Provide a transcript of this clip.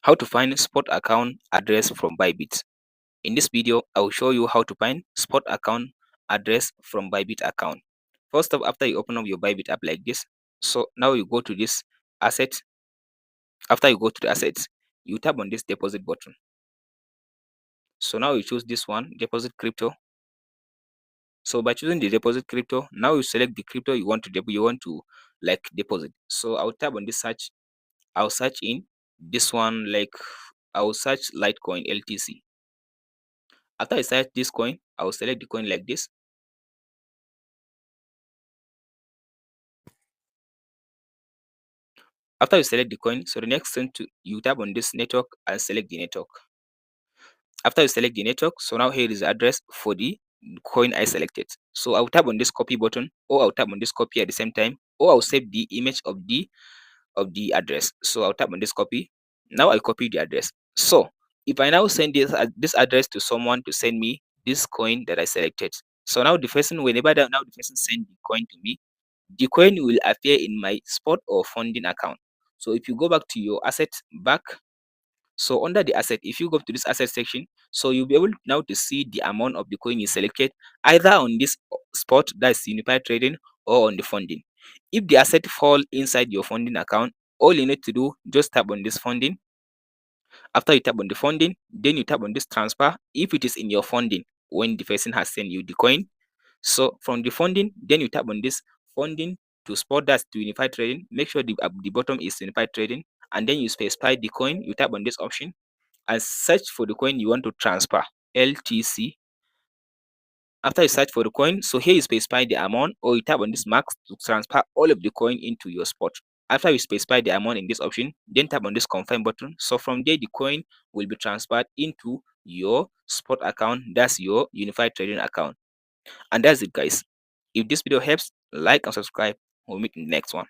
How to find spot account address from Bybit. In this video, I will show you how to find spot account address from Bybit account. First up, after you open up your Bybit app like this, so now you go to this asset. After you go to the assets, you tap on this deposit button. So now you choose this one, deposit crypto. So by choosing the deposit crypto, now you select the crypto you want to like deposit. So I'll tap on this search. I'll search in this one, like I'll search Litecoin LTC. After I select this coin, I will select the coin like this. After you select the coin, so the next thing you tap on this network and select the network. After you select the network, so now here is the address for the coin I selected. So I'll tap on this copy button, or I'll tap on this copy at the same time, or I'll save the image of the address. So I'll tap on this copy. Now I copy the address. So if I now send this address to someone to send me this coin that I selected, so now the person, whenever now the person send the coin to me, the coin will appear in my spot or funding account. So if you go back to your asset back, so under the asset, if you go to this asset section, so you'll be able now to see the amount of the coin you selected either on this spot, that's unified trading, or on the funding. If the asset fall inside your funding account, all you need to do, just tap on this funding. After you tap on the funding, then you tap on this transfer if it is in your funding when the person has sent you the coin. So from the funding, then you tap on this funding to spot, that's to unified trading. Make sure the bottom is unified trading, and then you specify the coin. You tap on this option and search for the coin you want to transfer, LTC. After you search for the coin, so here you specify the amount, or you tap on this max to transfer all of the coin into your spot. After you specify the amount in this option, then tap on this confirm button. So from there, the coin will be transferred into your spot account, that's your unified trading account. And that's it, guys. If this video helps, like and subscribe. We'll meet in the next one.